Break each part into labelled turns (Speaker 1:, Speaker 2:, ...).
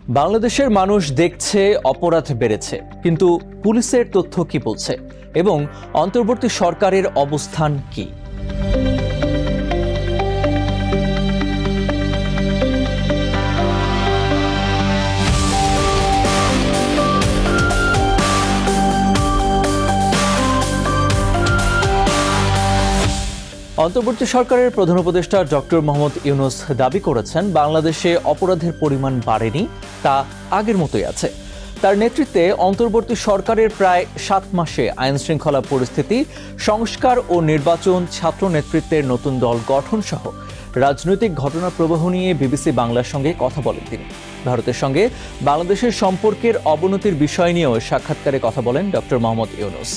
Speaker 1: বাংলাদেশের মানুষ দেখছে অপরাধ বেড়েছে, কিন্তু পুলিশের তথ্য কি বলছে এবং অন্তর্বর্তী সরকারের অবস্থান কি? অন্তর্বর্তী সরকারের প্রধান উপদেষ্টা ডক্টর মোহাম্মদ ইউনূস দাবি করেছেন, বাংলাদেশে অপরাধের পরিমাণ বাড়েনি, তা আগের মতোই আছে। তার নেতৃত্বে অন্তর্বর্তী সরকারের প্রায় 7 মাসে আইন শৃঙ্খলা পরিস্থিতি, সংস্কার ও নির্বাচন, ছাত্র নেতৃত্বের নতুন দল গঠন সহ রাজনৈতিক ঘটনা প্রবাহ নিয়ে বিবিসি বাংলার সঙ্গে কথা বলেন তিনি। ভারতের সঙ্গে বাংলাদেশের সম্পর্কের অবনতির বিষয় নিয়েও সাক্ষাৎকারে কথা বলেন ডক্টর মোহাম্মদ ইউনূস।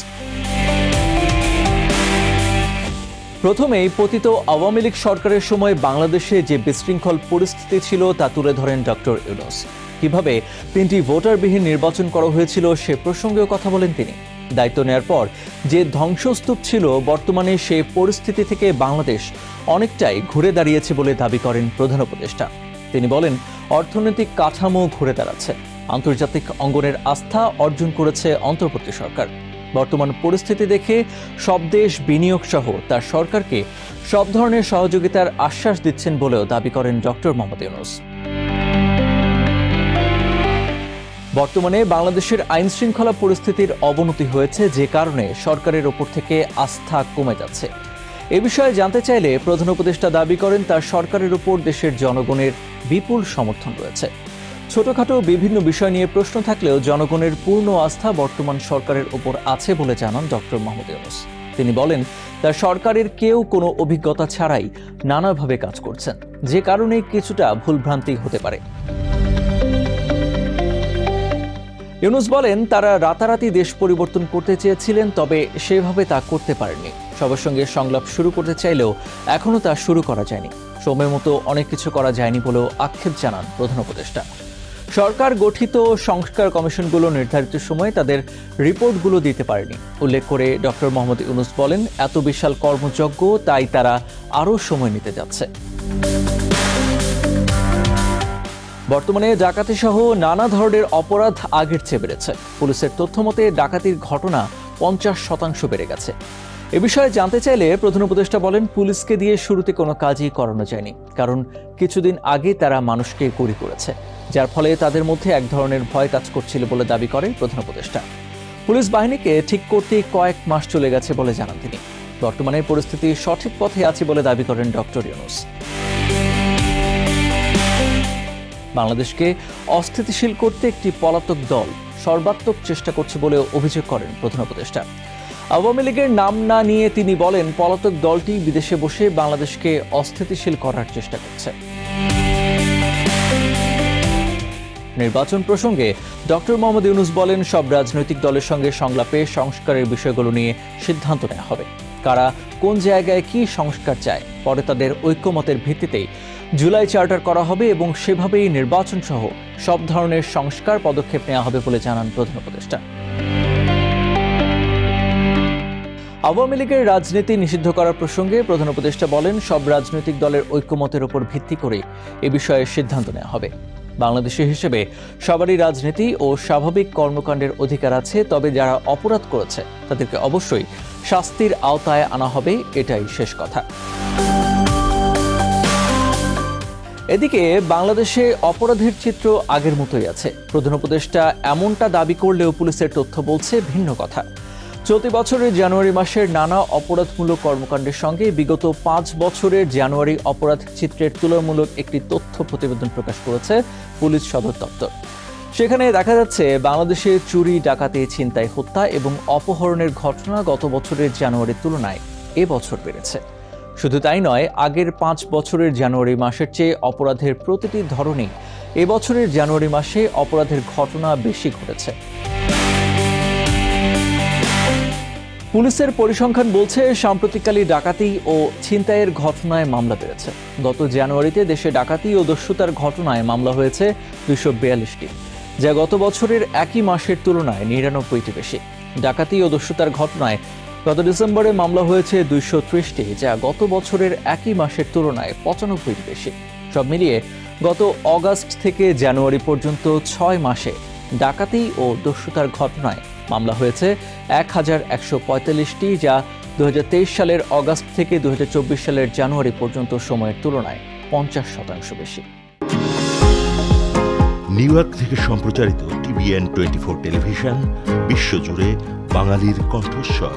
Speaker 1: প্রথমেই পতিত আওয়ামী লীগ সরকারের সময় বাংলাদেশে যে বিশৃঙ্খল পরিস্থিতি ছিল তা তুলে ধরেন ডক্টর ইউনূস। কিভাবে 3টি ভোটারবিহীন নির্বাচন করা হয়েছিল সে প্রসঙ্গেও কথা বলেন তিনি। দায়িত্ব নেয়ার পর যে ধ্বংসস্তূপ ছিল, বর্তমানে সে পরিস্থিতি থেকে বাংলাদেশ অনেকটাই ঘুরে দাঁড়িয়েছে বলে দাবি করেন প্রধান উপদেষ্টা। তিনি বলেন, অর্থনৈতিক কাঠামো ঘুরে দাঁড়াচ্ছে, আন্তর্জাতিক অঙ্গনের আস্থা অর্জন করেছে অন্তর্বর্তী সরকার। বর্তমান পরিস্থিতি দেখে সব দেশ বিনিয়োগ সহ তার সরকারকে সব ধরনের সহযোগিতার আশ্বাস দিচ্ছেন বলেও দাবি করেন ডক্টর মোহাম্মদ ইউনূস। বর্তমানে বাংলাদেশের আইন শৃঙ্খলা পরিস্থিতির অবনতি হয়েছে, যে কারণে সরকারের ওপর থেকে আস্থা কমে যাচ্ছে। এ বিষয়ে জানতে চাইলে প্রধান উপদেষ্টা দাবি করেন, তার সরকারের উপর দেশের জনগণের বিপুল সমর্থন রয়েছে। ছোটখাটো বিভিন্ন বিষয় নিয়ে প্রশ্ন থাকলেও জনগণের পূর্ণ আস্থা বর্তমান সরকারের উপর আছে বলে জানান ডক্টর মোহাম্মদ ইউনূস। তিনি বলেন, তার সরকারের কেউ কোনো অভিজ্ঞতা ছাড়াই নানাভাবে কাজ করছেন, যে কারণে কিছুটা ভুলভ্রান্তি হতে পারে। ইউনূস বলেন, তারা রাতারাতি দেশ পরিবর্তন করতে চেয়েছিলেন, তবে সেভাবে তা করতে পারেননি। সবার সঙ্গে সংলাপ শুরু করতে চাইলেও এখনও তা শুরু করা যায়নি। সময় মতো অনেক কিছু করা যায়নি বলেও আক্ষেপ জানান প্রধান উপদেষ্টা। সরকার গঠিত সংস্কার কমিশনগুলো নির্ধারিত সময়ে তাদের রিপোর্টগুলো দিতে পারেনি উল্লেখ করে ডক্টর মোহাম্মদ ইউনূস বলেন, এত বিশাল কর্মযজ্ঞ, তাই তারা আরও সময় নিতে যাচ্ছে। বর্তমানে ডাকাতি সহ নানা ধরনের অপরাধ আগের চেয়ে বেড়েছে। পুলিশের তথ্য মতে ডাকাতির ঘটনা 50% বেড়ে গেছে। এ বিষয়ে জানতে চাইলে প্রধান উপদেষ্টা বলেন, পুলিশকে দিয়ে শুরুতে কোনো কাজই করানো যায়নি, কারণ কিছুদিন আগে তারা মানুষকে গুলি করেছে, যার ফলে তাদের মধ্যে এক ধরনের ভয় কাজ করছিল বলে দাবি করেন প্রধান উপদেষ্টা। পুলিশ বাহিনীকে ঠিক করতে কয়েক মাস চলে গেছে বলে জানান তিনি। বর্তমানে পরিস্থিতি সঠিক পথে আছে বলে দাবি করেন ডক্টর ইউনূস। বাংলাদেশকে অস্থিতিশীল করতে একটি পলাতক দল সর্বাত্মক চেষ্টা করছে বলেও অভিযোগ করেন প্রধান উপদেষ্টা। আওয়ামী লীগের নাম না নিয়ে তিনি বলেন, পলাতক দলটি বিদেশে বসে বাংলাদেশকে অস্থিতিশীল করার চেষ্টা করছে। নির্বাচন প্রসঙ্গে ডক্টর মোহাম্মদ ইউনূস বলেন, সব রাজনৈতিক দলের সঙ্গে সংলাপে সংস্কারের বিষয়গুলো নিয়ে সিদ্ধান্ত নেওয়া হবে। কারা কোন জায়গায় কি সংস্কার চায়, পরে তাদের ঐক্যমতের ভিত্তিতেই জুলাই চার্টার করা হবে এবং সেভাবেই নির্বাচন সহ সব ধরনের সংস্কার পদক্ষেপ নেওয়া হবে বলে জানান প্রধান উপদেষ্টা। আওয়ামী লীগের রাজনীতি নিষিদ্ধ করার প্রসঙ্গে প্রধান উপদেষ্টা বলেন, সব রাজনৈতিক দলের ঐক্যমতের উপর ভিত্তি করে এ বিষয়ে সিদ্ধান্ত নেওয়া হবে। বাংলাদেশি হিসেবে সবারই রাজনীতি ও স্বাভাবিক কর্মকাণ্ডের অধিকার আছে, তবে যারা অপরাধ করেছে তাদেরকে অবশ্যই শাস্তির আওতায় আনা হবে, এটাই শেষ কথা। এদিকে বাংলাদেশে অপরাধের চিত্র আগের মতোই আছে। প্রধান উপদেষ্টা এমনটা দাবি করলেও পুলিশের তথ্য বলছে ভিন্ন কথা। চলতি বছরের জানুয়ারি মাসের নানা অপরাধমূলক কর্মকাণ্ডের সঙ্গে বিগত 5 বছরের জানুয়ারি অপরাধ চিত্রের তুলনামূলক একটি তথ্য প্রতিবেদন প্রকাশ করেছে পুলিশ সদর দপ্তর। সেখানে দেখা যাচ্ছে, বাংলাদেশে চুরি, ডাকাতি, ছিনতাই, হত্যা এবং অপহরণের ঘটনা গত বছরের জানুয়ারির তুলনায় এবছর বেড়েছে। শুধু তাই নয়, আগের 5 বছরের জানুয়ারি মাসের চেয়ে অপরাধের প্রতিটি ধরনেই এবছরের জানুয়ারি মাসে অপরাধের ঘটনা বেশি ঘটেছে। পুলিশের পরিসংখ্যান বলছে, সাম্প্রতিককালে ডাকাতি ও ছিনতাইয়ের ঘটনায় মামলা বেড়েছে। গত জানুয়ারিতে দেশে ডাকাতি ও দস্যুতার ঘটনায় মামলা হয়েছে 242টি, যা গত বছরের একই মাসের তুলনায় 99টি বেশি। ডাকাতি ও দস্যুতার ঘটনায় গত ডিসেম্বরে মামলা হয়েছে 230টি, যা গত বছরের একই মাসের তুলনায় 95টি বেশি। সব মিলিয়ে গত অগাস্ট থেকে জানুয়ারি পর্যন্ত 6 মাসে ডাকাতি ও দস্যুতার ঘটনায় মামলা হয়েছে 1145টি, যা 2023 সালের অগাস্ট থেকে 2024 সালের জানুয়ারি পর্যন্ত সময়ের তুলনায় 50% বেশি।
Speaker 2: নিউ ইয়র্ক থেকে সম্প্রচারিত TVN 24 টেলিভিশন, বিশ্বজুড়ে বাঙালির কণ্ঠস্বর।